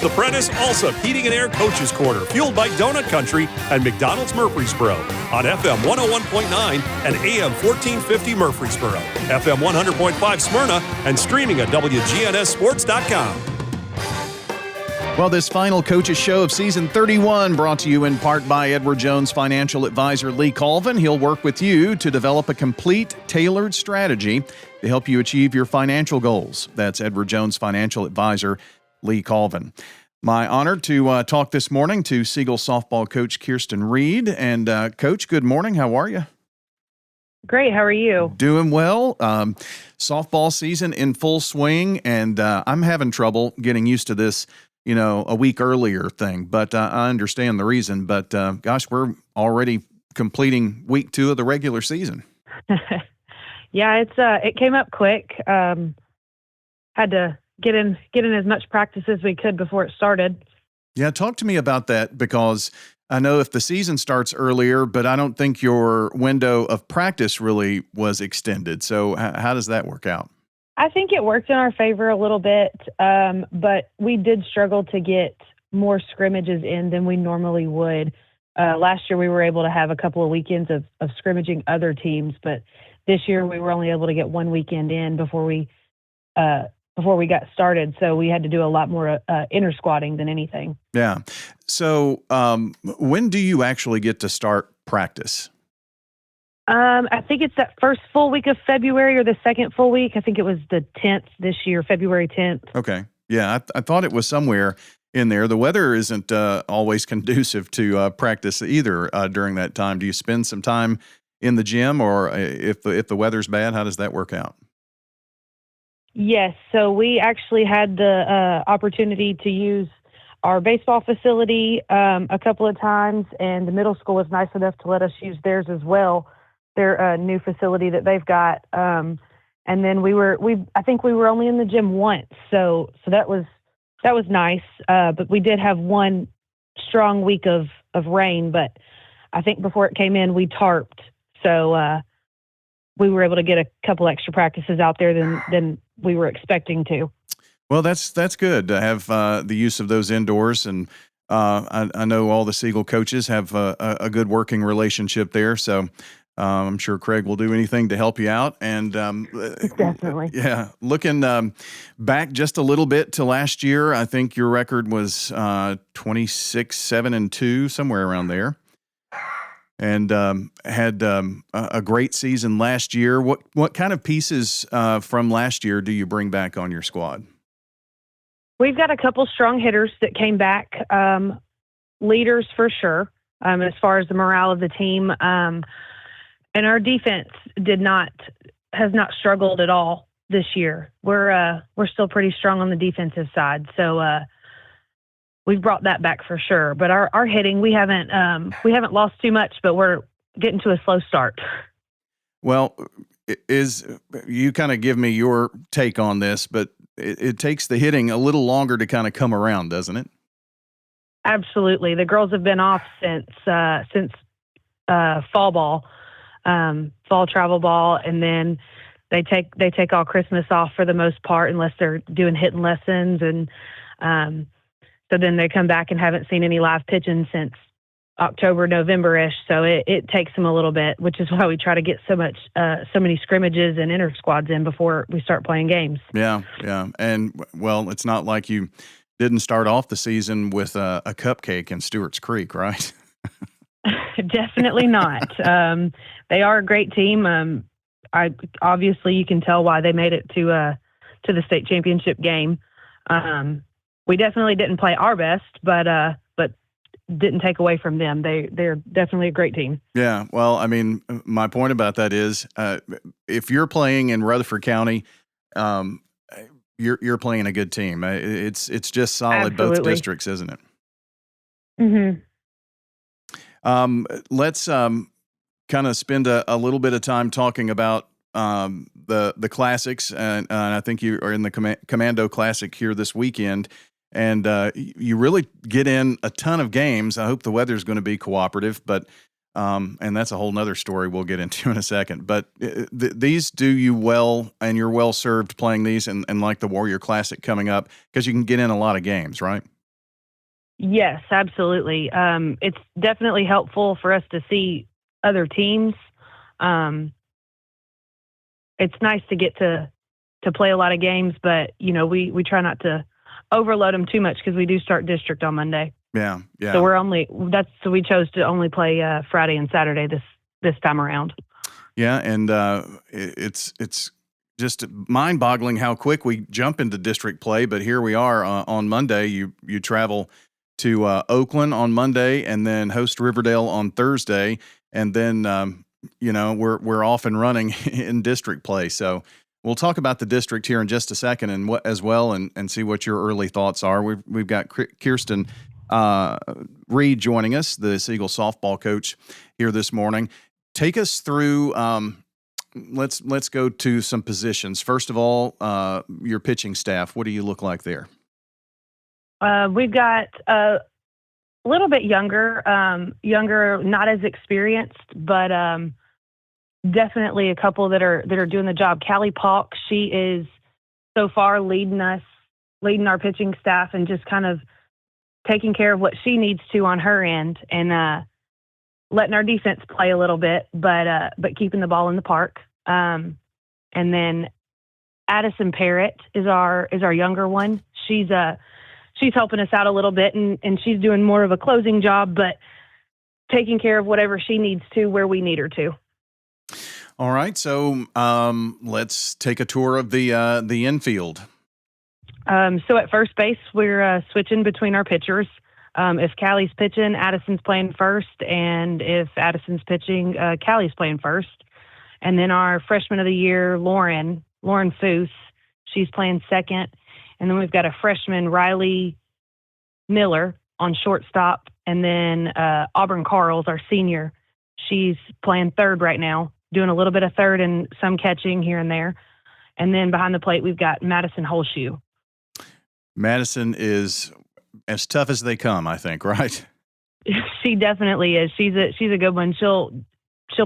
The Prentice Allsup Heating and Air Coaches Corner, fueled by Donut Country and McDonald's Murfreesboro on FM 101.9 and AM 1450 Murfreesboro, FM 100.5 Smyrna, and streaming at WGNSSports.com. Well, this final Coaches Show of Season 31 brought to you in part by Edward Jones financial advisor Lee Colvin. He'll work with you to develop a complete, tailored strategy to help you achieve your financial goals. That's Edward Jones financial advisor Lee Colvin. My honor to talk this morning to Siegel softball coach Kirstyn Reed. And Coach, good morning. How are you? Great. How are you? Doing well. Softball season in full swing, and I'm having trouble getting used to this, a week earlier thing. But I understand the reason. But gosh, we're already completing week 2 of the regular season. Yeah, it came up quick. Had to get in as much practice as we could before it started. Yeah, talk to me about that, because I know if the season starts earlier, but I don't think your window of practice really was extended. So how does that work out? I think it worked in our favor a little bit, but we did struggle to get more scrimmages in than we normally would. Last year, we were able to have a couple of weekends of scrimmaging other teams, but this year we were only able to get one weekend in before we got started. So we had to do a lot more inter-squatting than anything. Yeah. So when do you actually get to start practice? I think it's that first full week of February or the second full week. I think it was the 10th this year, February 10th. Okay. Yeah, I thought it was somewhere in there. The weather isn't always conducive to practice either during that time. Do you spend some time in the gym, or if the weather's bad, how does that work out? Yes. So we actually had the opportunity to use our baseball facility a couple of times, and the middle school was nice enough to let us use theirs as well, their new facility that they've got. And then I think we were only in the gym once. So that was nice. But we did have one strong week of rain, but I think before it came in, we tarped. So we were able to get a couple extra practices out there than we were expecting to. Well, that's good to have the use of those indoors, and I know all the Siegel coaches have a good working relationship there. So I'm sure Craig will do anything to help you out. And definitely, yeah. Looking back just a little bit to last year, I think your record was 26-7-2, somewhere around there. And had a great season last year. What kind of pieces from last year do you bring back on your squad? We've got a couple strong hitters that came back, leaders for sure, as far as the morale of the team. And our defense has not struggled at all this year. We're still pretty strong on the defensive side. So we've brought that back for sure. But our hitting, we haven't lost too much, but we're getting to a slow start. Well, you kind of give me your take on this, but it takes the hitting a little longer to kind of come around, doesn't it? Absolutely. The girls have been off since fall ball, fall travel ball, and then they take all Christmas off for the most part, unless they're doing hitting lessons, and so then they come back and haven't seen any live pitching since October, November-ish. So it takes them a little bit, which is why we try to get so many scrimmages and inter squads in before we start playing games. Yeah. And well, it's not like you didn't start off the season with a cupcake in Stewart's Creek, right? Definitely not. They are a great team. Obviously you can tell why they made it to the state championship game. We definitely didn't play our best, but didn't take away from them. They're definitely a great team. Yeah. Well, I mean, my point about that is, if you're playing in Rutherford County, you're playing a good team. It's just solid. Absolutely. Both districts, isn't it? Mm-hmm. Let's kind of spend a little bit of time talking about the classics, and I think you are in the Commando Classic here this weekend. And you really get in a ton of games. I hope the weather's going to be cooperative, but and that's a whole nother story we'll get into in a second. But these do you well, and you're well served playing these, and like the Warrior Classic coming up, because you can get in a lot of games, right? Yes, absolutely. It's definitely helpful for us to see other teams. Um, it's nice to get to play a lot of games, but we try not to overload them too much because we do start district on Monday. Yeah, yeah. So we chose to only play Friday and Saturday this time around. Yeah, and it's just mind-boggling how quick we jump into district play. But here we are on Monday. You travel to Oakland on Monday, and then host Riverdale on Thursday, and then we're off and running in district play. So we'll talk about the district here in just a second, and as well, and see what your early thoughts are. We've got Kirstyn Reed joining us, the Siegel softball coach, here this morning. Take us through. Let's go to some positions. First of all, your pitching staff. What do you look like there? We've got a little bit younger, not as experienced, but definitely a couple that are doing the job. Callie Paulk, she is so far leading our pitching staff and just kind of taking care of what she needs to on her end, and letting our defense play a little bit, but keeping the ball in the park. And then Addison Parrott is our younger one. She's helping us out a little bit, and she's doing more of a closing job, but taking care of whatever she needs to where we need her to. All right, so let's take a tour of the infield. So at first base, we're switching between our pitchers. If Callie's pitching, Addison's playing first, and if Addison's pitching, Callie's playing first. And then our freshman of the year, Lauren Foose, she's playing second. And then we've got a freshman, Riley Miller, on shortstop. And then Auburn Carls, our senior, she's playing third right now, doing a little bit of third and some catching here and there. And then behind the plate, we've got Madison Holshoe. Madison is as tough as they come, I think, right? She definitely is. She's a good one. She'll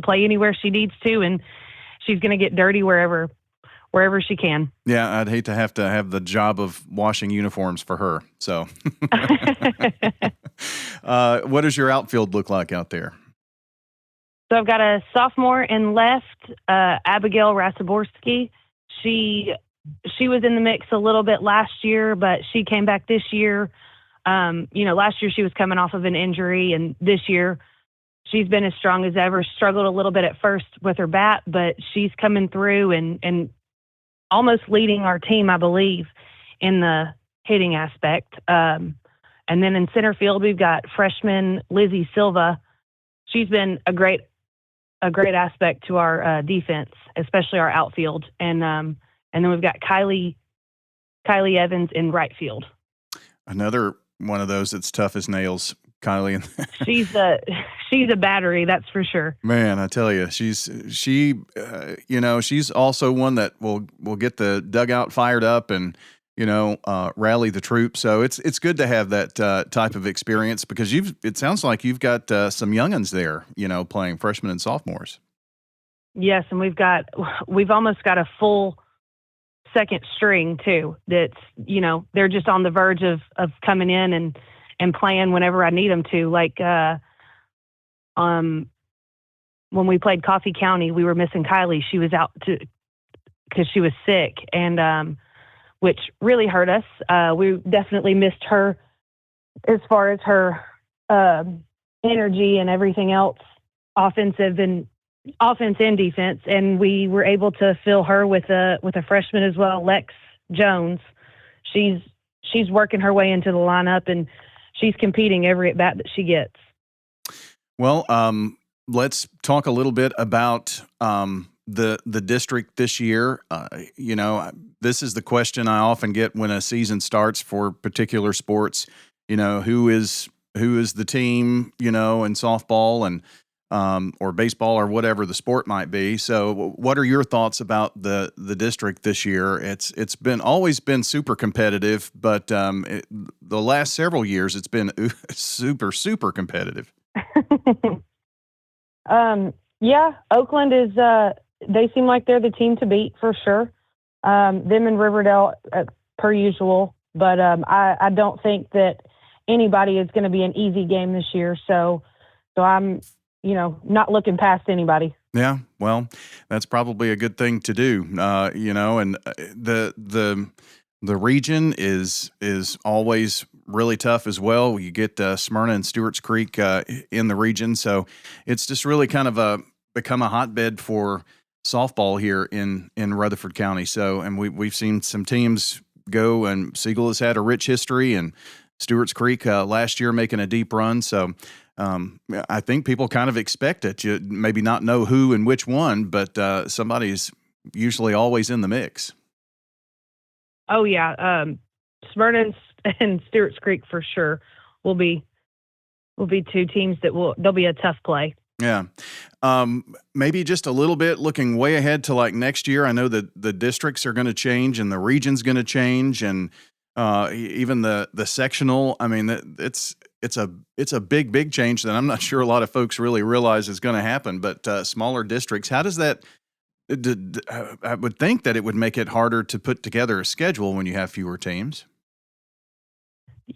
play anywhere she needs to, and she's going to get dirty wherever she can. Yeah, I'd hate to have the job of washing uniforms for her. So, what does your outfield look like out there? So I've got a sophomore in left, Abigail Rasaborski. She was in the mix a little bit last year, but she came back this year. Last year she was coming off of an injury, and this year she's been as strong as ever. Struggled a little bit at first with her bat, but she's coming through and almost leading our team, I believe, in the hitting aspect. And then in center field, we've got freshman Lizzie Silva. She's been a great aspect to our defense, especially our outfield. And then we've got Kylie Evans in right field. Another one of those that's tough as nails, Kylie. She's a battery, that's for sure. Man, I tell you, she's also one that will get the dugout fired up and rally the troops. So it's good to have that type of experience, because it sounds like you've got some young'uns there, playing freshmen and sophomores. Yes, and we've almost got a full second string too. That's they're just on the verge of coming in and playing whenever I need them to. Like when we played Coffee County, we were missing Kylie. She was out because she was sick, and which really hurt us. We definitely missed her as far as her energy and everything else, offense and defense, and we were able to fill her with a freshman as well, Lex Jones. She's working her way into the lineup, and she's competing every at bat that she gets. Well, let's talk a little bit about the district this year. This is the question I often get when a season starts for particular sports. Who is the team? In softball and or baseball or whatever the sport might be. So what are your thoughts about the district this year? It's always been super competitive, but the last several years it's been super, super competitive. Yeah, Oakland is, they seem like they're the team to beat for sure. Them and Riverdale per usual, but I don't think that anybody is going to be an easy game this year. So I'm, not looking past anybody. Yeah, well, that's probably a good thing to do. And the region is always really tough as well. You get Smyrna and Stewart's Creek in the region, so it's just really kind of become a hotbed for softball here in Rutherford County. So, and we've seen some teams go, and Siegel has had a rich history, and Stewart's Creek last year making a deep run. So I think people kind of expect it. You maybe not know who and which one, but somebody's usually always in the mix. Oh yeah, Smyrna and Stewart's Creek for sure will be two teams they'll be a tough play. Yeah. Maybe just a little bit looking way ahead to like next year. I know that the districts are going to change and the region's going to change, and even the sectional. I mean, it's a big change that I'm not sure a lot of folks really realize is going to happen. But smaller districts, how does that? I would think that it would make it harder to put together a schedule when you have fewer teams.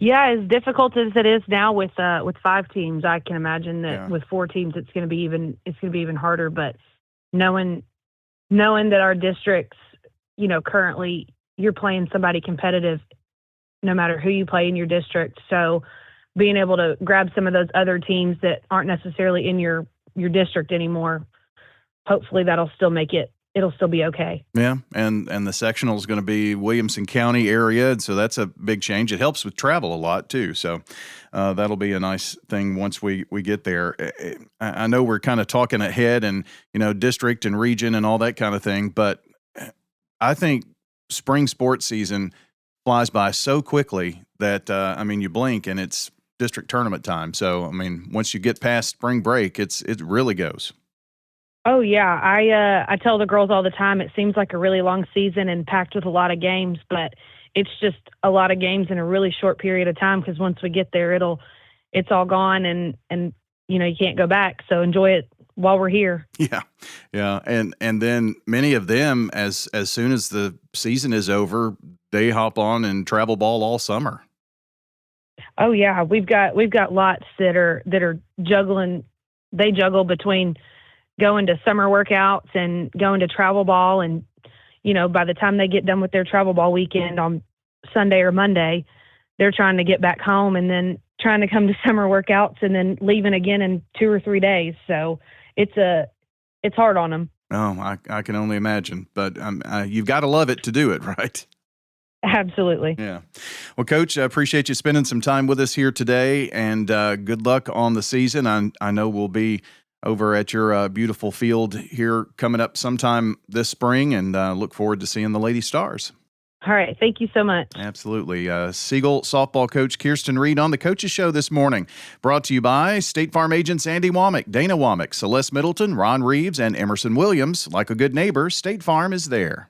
Yeah, as difficult as it is now with 5 teams, I can imagine that with 4 teams, it's going to be even harder. But knowing that our districts, currently you're playing somebody competitive, no matter who you play in your district. So being able to grab some of those other teams that aren't necessarily in your district anymore, hopefully that'll still make it. It'll still be okay. Yeah, and the sectional is going to be Williamson County area, and so that's a big change. It helps with travel a lot too, so that'll be a nice thing once we get there. I know we're kind of talking ahead and district and region and all that kind of thing, but I think spring sports season flies by so quickly that you blink and it's district tournament time. So once you get past spring break, it really goes. Oh yeah, I tell the girls all the time, it seems like a really long season and packed with a lot of games, but it's just a lot of games in a really short period of time, because once we get there, it's all gone and you can't go back. So enjoy it while we're here. Yeah, and then many of them, as soon as the season is over, they hop on and travel ball all summer. Oh yeah, we've got lots that are juggling. They juggle between going to summer workouts and going to travel ball. And, by the time they get done with their travel ball weekend on Sunday or Monday, they're trying to get back home and then trying to come to summer workouts and then leaving again in 2 or 3 days. So it's hard on them. Oh, I can only imagine, but you've got to love it to do it, right? Absolutely. Yeah. Well, Coach, I appreciate you spending some time with us here today, and good luck on the season. I know we'll be over at your beautiful field here coming up sometime this spring, and look forward to seeing the Lady Stars. All right. Thank you so much. Absolutely. Siegel softball coach Kirstyn Reed on the Coaches Show this morning. Brought to you by State Farm agents Andy Womack, Dana Womack, Celeste Middleton, Ron Reeves, and Emerson Williams. Like a good neighbor, State Farm is there.